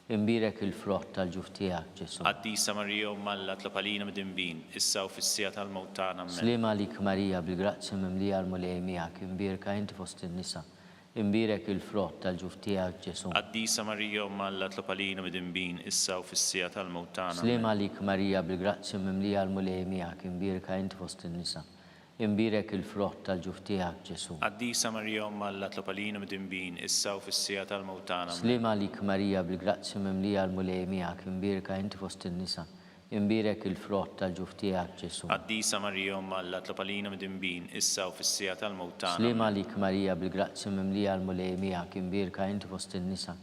Imbirek il-frott tal-ġuf tiegħek Ġesu. Qaddisa Marija Umm Alla, tlab għalina mid-dinbin, issa u fis-sija tal-mewt tagħna. Slima lik Marija bil-grazzi mimlija l-mulej miegħek, imbirka inti fost in-nisa. Imbirek il-frott tal-ġuf tiegħek Ġesu. Qaddisa Marija Umm Alla, tlab għalina mid-dinbin, issa u fis-sija tal-mewt tagħna. Slima lik Marija bil-grazzi mimlija l-mulej miegħek, imbirka inti fost in-nisa. imbirek il-frott tal-ġuf tiegħek Ġesu. Qaddisa Marija Umm Alla tlopalina mid-dinbin issa u fis-sija tal-mewtana. Slima lik Marija bil-grazzja mimlija l-mulej miegħek, imbirka inti fost in-nisa, imbirek il-frott tal-ġuf tiegħek Ġesu. Qaddisa Marija Umm Alla tlopalina mid-dinbin issa u fis-sija tal-mewtana. Slima lik Marija bil-grazzja mimlija l-mulej miegħek, imbirka inti fost in-nisa,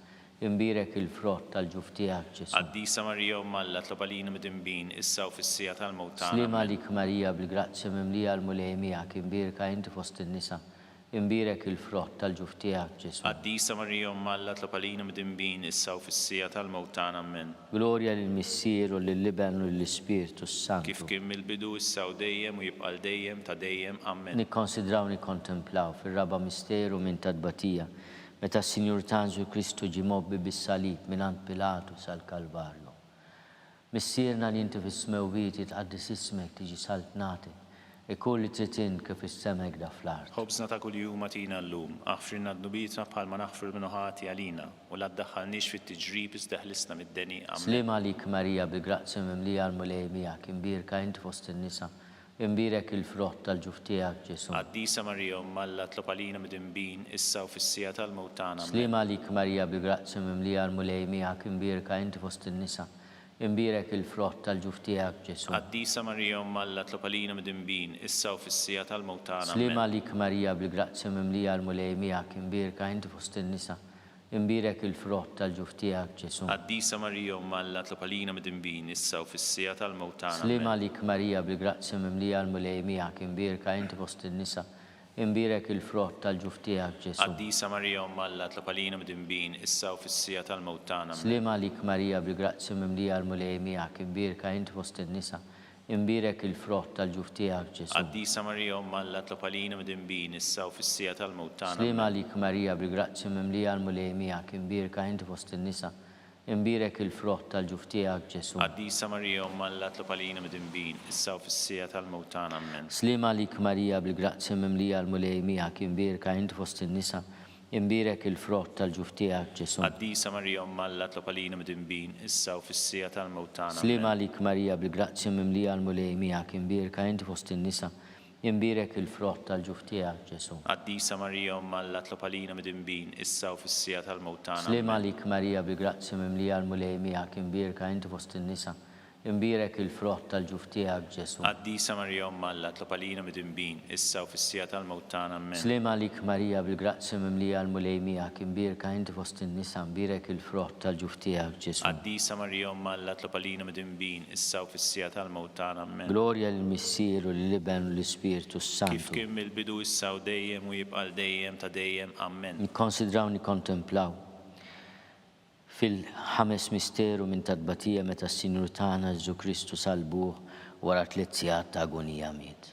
imbirek il-frott tal-ġuf tiegħek Ġesu. Qaddisa Marija Umm Alla tlopalina mid-dinbin issa u fis-sija tal-mewtana. Slima lik Marija bil-grazzja mimlija l-mulej miegħek, imbirka inti fost in-nisa, imbirek il-frott tal-ġuf tiegħek Ġesu. Qaddisa Marija Umm Alla tlopalina mid-dinbin issa u fis-sija tal-mewtana. Amen. Gloria lill-Missier u lill-Liben u lill-Ispiritu Santu. Kif kien mill-bidu issa u dejjem u jibqa' dejjem ta' dejjem. Amen. Nikkonsidraw nikkontemplaw fir-raba misteru minn tadbatija meta s-Sinjur Tanżu Kristu ġie mobbi bis-salib mingħand Pilatu sal-Kalvarju. Missierna li inti fis-smewwiet jitqaddis ismek tiġi saltnati kull li trid kif is-semek da fl-art. Ħobżna ta' kuljum atina llum, aħfrilna d-nubitna bħalma naħfru l-minuħati għalina u la ddaħħalniex fit-tiġrib iżda ħlisna mid-deni. Amen. Slima lik Marija bil-grazzja mimlija l-mulej miegħek, imbirka inti fost in-nisa, imbirek il-frott tal-ġuf tiegħek Ġesu. Qaddisa Marija Umm Alla tlopalina mid-dinbin issa u fis-sija tal-mewtana. Slima lik Marija bil-grazzja mimlija l-mulej miegħek, imbirka inti fost in-nisa, imbirek il-frott tal-ġuf tiegħek Ġesu. Qaddisa Marija Umm Alla tlopalina mid-dinbin issa u fis-sija tal-mewtana. Slima lik Marija bil-grazzja mimlija l-mulej miegħek, imbirka inti fost in-nisa, imbirek il-frott tal-ġuf tiegħek Ġesu. Qaddisa Marija Umm Alla tlopalina mid-dinbin issa u fis-sija tal-mewtana. Slima lik Marija bil-grazzja mimlija l-mulej miegħek, imbirka inti fost in-nisa, imbirek il-frott tal-ġuf tiegħek Ġesu. Qaddisa Marija Umm Alla tlopalina mid-dinbin issa u fis-sija tal-mewtana. Slima lik Marija bil-grazzja mimlija l-mulej miegħek, imbirka inti fost in-nisa, imbirek il-frott tal-ġuf tiegħek Ġesu. Qaddisa Marija Umm Alla tlopalina mid-dinbin issa u fis-sija tal-mewtana. Slima lik Marija bil-grazzja mimlija l-mulej miegħek, imbirka inti fost in-nisa, imbirek il-frott tal-ġuf tiegħek Ġesu. Qaddisa Marija Umm Alla tlopalina mid-dinbin issa u fis-sija tal-mewtana. Amen. Slima lik Marija bil-grazzja mimlija l-mulej miegħek, imbirka inti fost in-nisa, imbirek il-frott tal-ġuf tiegħek Ġesu. Qaddisa Marija Umm Alla tlopalina mid-dinbin issa u fis-sija tal-mewtana. Slima lik Marija bil-grazzja mimlija l-mulej miegħek, imbirka inti fost in-nisa, imbirek il-frott tal-ġuf tiegħek Ġesu. Qaddisa Marija Umm Alla tlopalina mid-dinbin issa u fis-sija tal-mewtana. Slima lik Marija bil-grazzja mimlija l-mulej miegħek, imbirka inti fost in-nisa, imbirek il-frott tal-ġuf tiegħek Ġesu. Qaddisa Marija Umm Alla tlopalina mid-dinbin issa u fis-sija tal-mewtana. Amen. Slima lik Marija bil-grazzja mimlija l-mulej miegħek, imbirka inti fost in-nisa, imbirek il-frott tal-ġuf tiegħek Ġesu. Qaddisa Marija Umm Alla tlopalina mid-dinbin issa u fis-sija tal-mewtana. Amen. Gloria lill-Missier u lill-Liben u l-Ispiritu Kif Santu. kien mill-bidu issa u dejjem u jibqa' dejjem ta' dejjem. Amen. Nikkonsidraw nikkontemplaw fil-ħames misteru minn tadbatija meta s-Sinjur tagħna Ġesu Kristu salbuh wara 3 sigħat ta' agonija miet.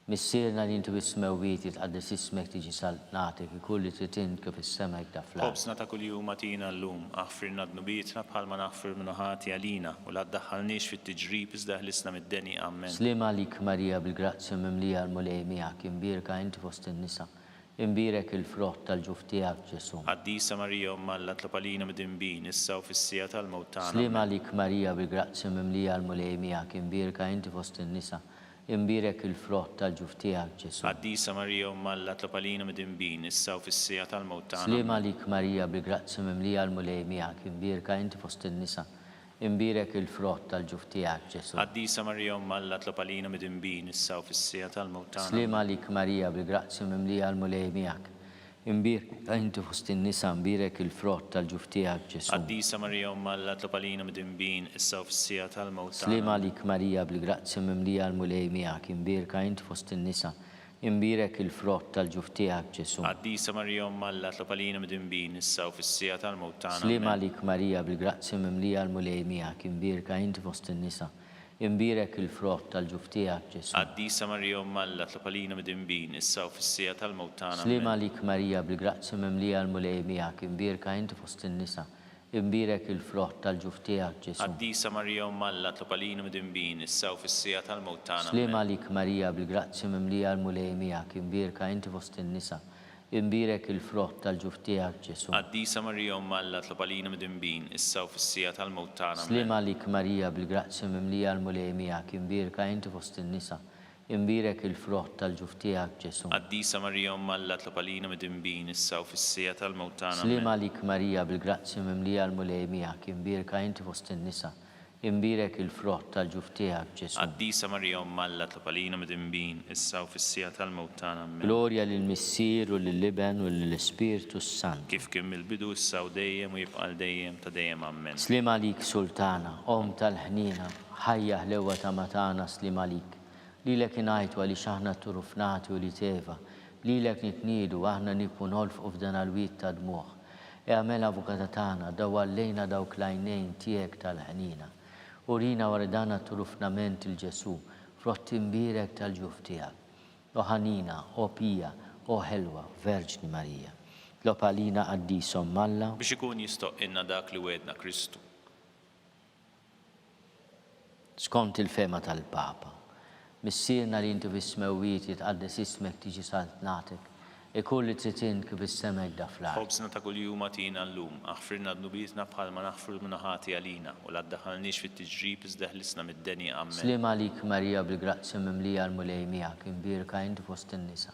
Missierna li inti bis-smewwiet jitqaddis ismek tiġi saltnatek kull li trid kif is-semek da fl-art. Ħobżna ta' kuljum atina llum, aħfrilna d-nubitna bħalma naħfru l-minuħati għalina u la ddaħħalniex fit-tiġrib iżda ħlisna mid-deni. Amen. Slima lik Marija bil-grazzja mimlija l-mulej miegħek, imbirka inti fost in-nisa, imbirek il-frott tal-ġuf tiegħek Ġesu. Qaddisa Marija Umm Alla tlopalina mid-dinbin issa u fis-sija tal-mewtana. Slima lik Marija bil-grazzja mimlija l-mulej miegħek, imbirka inti fost in-nisa, imbirek il-frott tal-ġuf tiegħek Ġesu. Qaddisa Marija Umm Alla tlopalina mid-dinbin issa u fis-sija tal-mewtana. Slima lik Marija bil-grazzja mimlija l-mulej miegħek, imbirka inti fost in-nisa, imbirek il-frott tal-ġuf tiegħek Ġesu. Qaddisa Marija Umm Alla tlopalina mid-dinbin issa u fis-sija tal-mewtana. Slima lik Marija bil-grazzja mimlija l-mulej miegħek, imbirka inti fost in-nisa, imbirek il-frott tal-ġuf tiegħek Ġesu. Qaddisa Marija Umm Alla tlopalina mid-dinbin issa u fis-sija tal-mewtana. Slima lik Marija bil-grazzja mimlija l-mulej miegħek, imbirka inti fost in-nisa, imbirek il-frott tal-ġuf tiegħek Ġesu. Qaddisa Marija Umm Alla tlopalina mid-dinbin issa u fis-sija tal-mewtana. Slima lik Marija bil-grazzja mimlija l-mulej miegħek, imbirka inti fost in-nisa, imbirek il-frott tal-ġuf tiegħek Ġesu. Qaddisa Marija Umm Alla tlopalina mid-dinbin issa u fis-sija tal-mewtana. Slima lik Marija bil-grazzja mimlija l-mulej miegħek, imbirka inti fost in-nisa, imbirek il-frott tal-ġuf tiegħek Ġesu. Qaddisa Marija Umm Alla tlopalina mid-dinbin issa u fis-sija tal-mewtana. Slima lik Marija bil-grazzja mimlija l-mulej miegħek, imbirka inti fost in-nisa, imbirek il-frott tal-ġuf tiegħek Ġesu. Qaddisa Marija Umm Alla tlopalina mid-dinbin issa u fis-sija tal-mewtana. Slima lik Marija bil-grazzja mimlija l-mulej miegħek, imbirka inti fost in-nisa, imbirek il-frott tal-ġuf tiegħek Ġesu. Qaddisa Marija Umm Alla tlob għalina midinbin issa u fis-sija tal-mewt tagħna. Sliem għalik Marija bil-grazzja mimlija l-mulej miegħek, imbirka inti fost in-nisa, imbirek il-frott tal-ġuf tiegħek Ġesu. Qaddisa Marija Umm Alla tlob għalina midinbin issa u fis-sija tal-mewt tagħna. Glorja lill-Missier u lill-Liben u lill-Ispiritu Sant. Kif kien mill-bidu issa u dejjem u jibqa' dejjem ta' dejjem ammen. Sliem għalik Sultana, Om tal-ħnina, ħajja ħlewa ta' matana sliem għalik. Lilek ingħajtu għaliex aħna turufnati u li teva, lilek nitniedu aħna nibqu nolfqu f'dan il-wied ta' dmuħ. Eħmel avukata tagħna dawallejna dawk l-għajnejn tiegħek tal-ħnina. Urina wara dan turufnament il-Ġesu, frott imbirek tal-ġuf tiegħek. O ħanina, o pija, o ħelwa, Verġni Marija. Tlob għalina Qaddisa Umm Alla biex ikun jistoqilna dak li wedna Kristu. skont il-fema tal-Papa. Missierna li inti fis-smewiet jitqaddes ismek tiġi saltnatek, ikull li tritin kif is-semek daflar. Ħobsna ta' kuljum għatina llum, aħfirna dnubietna bħalma naħfru l-minaħati għalina u la ddaħħalniex fit-tiġrib iżda ħlisna mid-denja ammen. Sliem għalik Marija bil-grazzja mimlija l-mulej miegħek, imbirka inti fost in-nisa.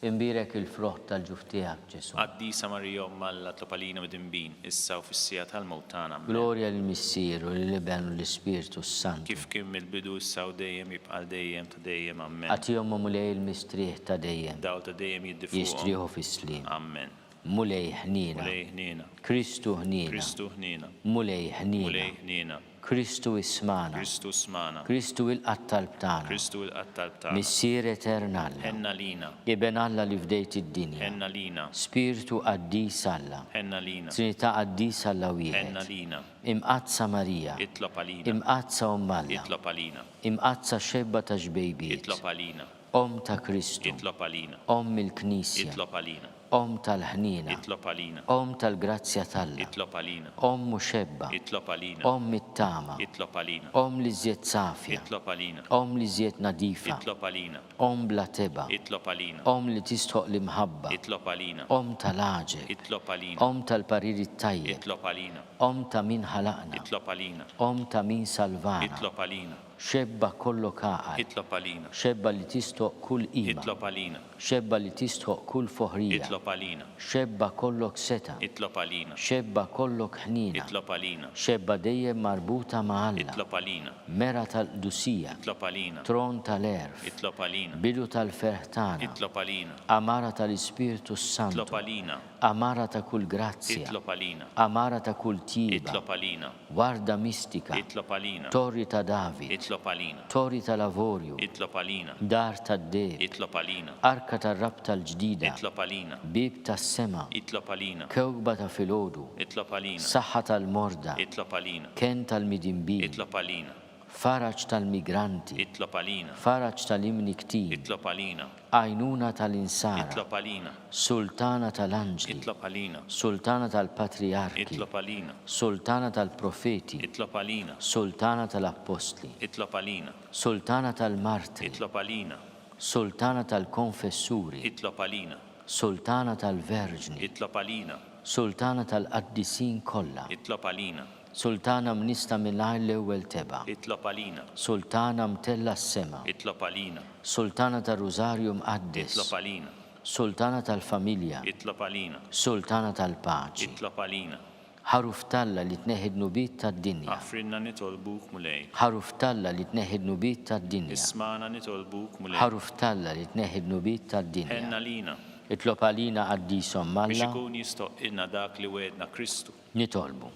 Imbirek il-frott tal-ġuf tiegħek Ġesu. Qaddisa Marija Umm Alla tlob għalina midinbin issa u fis-sija tal-mewt tagħna. Glorja lill-Missier u lill-Liben u l-Ispiritu Sant. Kif kien mill-bidu issa u dejjem jibqa' dejjem ta' dejjem ammen. Għatihom mulej il-mistrieħ ta' dejjem, Daw ta' dejjem jiddifuqhom. jistrieħu fis-sliem. Ammen. Mulej ħnina, Mulej ħnina. Kristu ħnina, Kristu ħnina. mulej ħnina, Mulej ħnina. Kristu ismana, Kristu smana. Kristu il-qattalb tagħna, Kristu il-qattalb tagħna. Missier eternalla, Ħenna lina. Iben Alla li fdejt id-dinja, Ħenna lina. Spiritu Qaddis Alla, Ħenna lina. Trinità Qaddis Alla Ħenna wieħed, lina. imqazza Marija, Itlob għalina. imqazza Umm Alla, Itlob għalina. imqazza xebba ta' ġbejbiet, Itlob għalina. Om ta' Kristu, Itlob għalina. Om il-Knisja, Itlob għalina. Om tal-ħnina, Itlob għalina. Om tal-grazzja tal-la, Itlob għalina. Om muxebba, Itlob għalina. Om it-tama, Itlob għalina. Om li zjed safja, Itlob għalina. Om li zjed nadifa, Itlob għalina. Om bla teba, Itlob għalina. Om li tistħoq l-imħabba, Itlob għalina. Om tal-aġe, Itlob għalina. Om tal-pariri tajjeb, Itlob għalina. Om ta' min ħalaqna, Itlob għalina. Om ta' min salvana, Itlob għalina. xebba kollok għaqal, Itlob għalina. xebba li tistħoq kull ima, Itlob għalina. xebba li tistħoq kull foħrija, Itlob għalina. xebba kollok seta, Itlob għalina. xebba kollok ħnina, Itlob għalina. xebba dejjem marbuta ma' Alla, Itlob għalina. mera tal-dusija, Itlob għalina. tron tal-erf, Itlob għalina. bidu tal-ferħtana, Itlob għalina. amara tal-Ispiritu Itlob Santu, għalina. amara ta' kull grazzja, Itlob għalina. amara ta' kull tiba, Itlob għalina. warda mistika, Itlob għalina. torri ta' David, Itlob għalina. torri ta' lavorju, Itlob għalina. dar ta' deb, Itlob għalina. arka ta' rab tal-ġdida, Itlob għalina. bib ta' sema, Itlob għalina. kewba ta' filodu, Itlob għalina. saħħa tal-morda, Itlob għalina. ken tal-midinbin, Itlob għalina. faraġ tal-migranti, Itlob għalina. faraġ tal-imni ktin, Itlob għalina. għajnuna tal-insara, Itlob għalina. sultana tal-anġli, Itlob għalina. sultana tal-patriarki, Itlob għalina. sultana tal-profeti, Itlob għalina. sultana tal-apostli, Itlob għalina. sultana tal-martri, Itlob għalina. sultana tal-konfessuri, Itlob għalina. sultana tal-verġni, Itlob għalina. sultana tal-qaddisin kollha, Itlob għalina. sultana mnista mill-għajn l-ewwel teba, Itlob għalina. sultana mtella s-sema, Itlob għalina. sultana tal-Rużarju Itlob mqaddis, għalina. sultana tal-familja, Itlob għalina. sultana tal-paċi, Itlob għalina. ħaruf talla li tneħid nubit tad-dinja, Aħfrinna nitolbuk mulej. ħaruf talla li tneħid nubit tad-dinja, Ismana nitolbuk mulej. ħaruf talla li tneħid nubit tad-dinja. Ħenna lina. Itlob għalina Qaddisa Umm Biex Alla, ikun jistoqilna dak li wedna Kristu. nitolbu.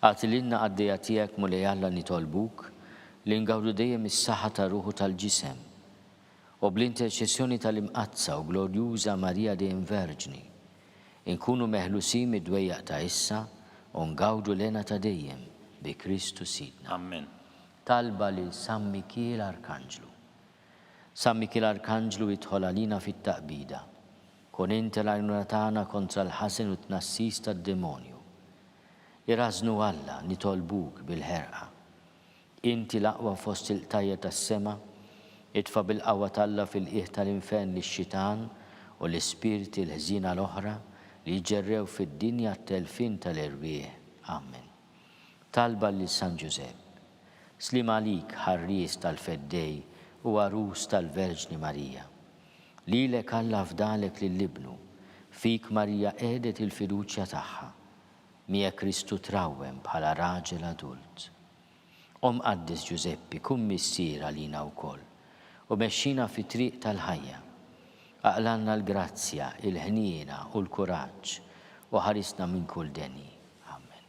Għatililna għaddejja tiegħek mulej Alla nitolbuk li ngawdu dejjem is-saħħa ta' ruħu tal-ġisem u bl-interċessjoni tal-imqazza u glorjuża Marija dejjem Verġni inkunu meħlusin mid-dwejjaq ta' issa u ngawdu lena ta' dejjem bi Kristu Sidna. Amen. Talba lil San Mikiel Arkanġlu. San Mikiel Arkanġlu jidħol għalina fit-taqbida. Kun inti l-għajnuna tagħna kontra l-ħasen u tnassis tad-demonju. Irażnu Alla nitolbuk bil-ħerqa. Inti l-aqwa fost il-tajja tas-sema, itfa bil-qawwa talla fil-qiegħ tal-infern lix-xitan u l-ispirti l-ħżina l-oħra li jġerrew fid-dinja t-telfin tal-irwieħ. Amen. Talba li San Ġusepp. Slim għalik ħarries tal-feddej u għarus tal-Verġni Marija. Lilek Alla fdalek lill-Ibnu, fik Marija edet il-fiduċja tagħha, mija Kristu trawwem bħala raġel adult. Qaddis Giuseppi, kun missier għalina wkoll, u mexxina fi triq tal-ħajja. Aqlanna l-grazzja, il-ħniena u l-kuraġġ u ħarisna minn kull deni. Amen.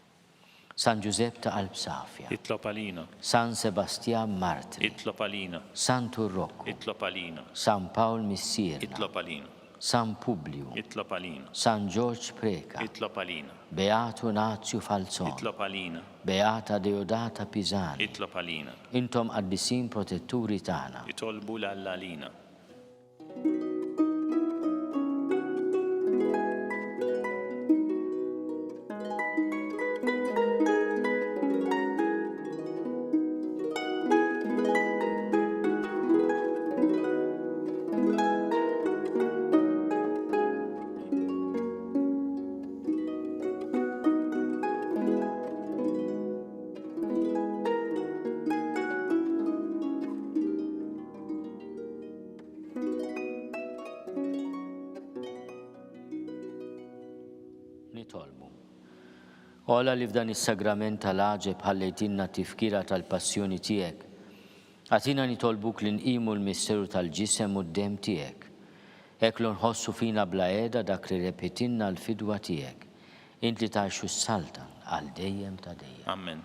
San Giuseppe ta' qalb safja. Itlob għalina. San Sebastian Martri. Itlob għalina. San Turrocco. Itlob għalina. San Paul Missierna. Itlob għalina. San Publiu. Itlob għalina. San George Preka. Itlob għalina. Beato Nazio Falzon. Itlob għalina. Beata Deodata Pisani. Itlob għalina. Intom qaddisin protetturi tagħna. Itolbu l-għallalina. Nitolbu. Ola li f'dan is-sagrament tal-għaġeb ħallejtinna tifkira tal-passjoni tiegħek. Għatina nitolbuk li nqimu l-misteru tal-ġisem u d-dem tiegħek. Hekk lu nħossu fina bla qiegħda dak li repetinna l-fidwa tiegħek. Int li tgħixu s-saltan għal dejjem ta' dejjem. Amen.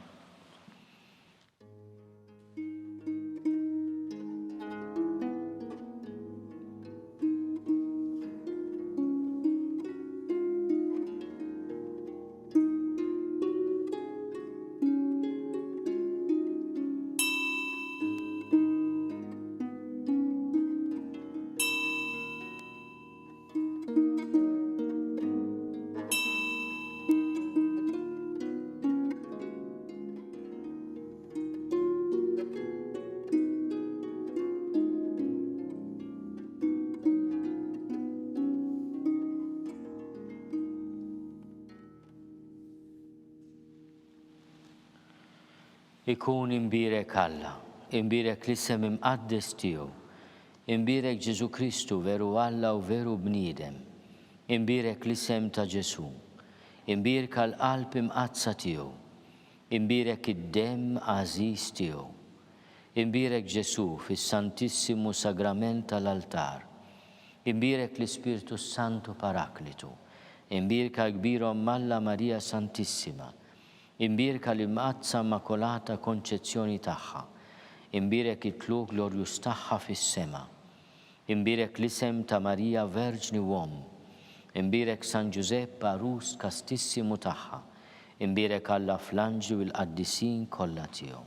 Ikun imbirek Alla, imbirek l-isem imqaddes tiegħu, imbirek Ġesu Kristu veru Alla u veru bniedem, imbirek l-isem ta' Ġesu, imbirek l-qalb imqazza tiegħu, imbirek id-dem għażiż tiegħu, imbirek Ġesu fis-Santissimu Sagrament tal-altar, imbirek l-Ispirtu Santu Paraklitu, imbirek l-kbirhom Alla Marija Santissima, imbirka l-imqazza Immakolata Konċezzjoni tagħha, imbirek it-tluq glorjus tagħha fis-sema, imbirek l-isem ta' Marija Verġni Uom, imbirek San Giuseppe Arus Kastissimu tagħha, imbirek Alla fl-anġli u l-qaddisin kollha tiegħu.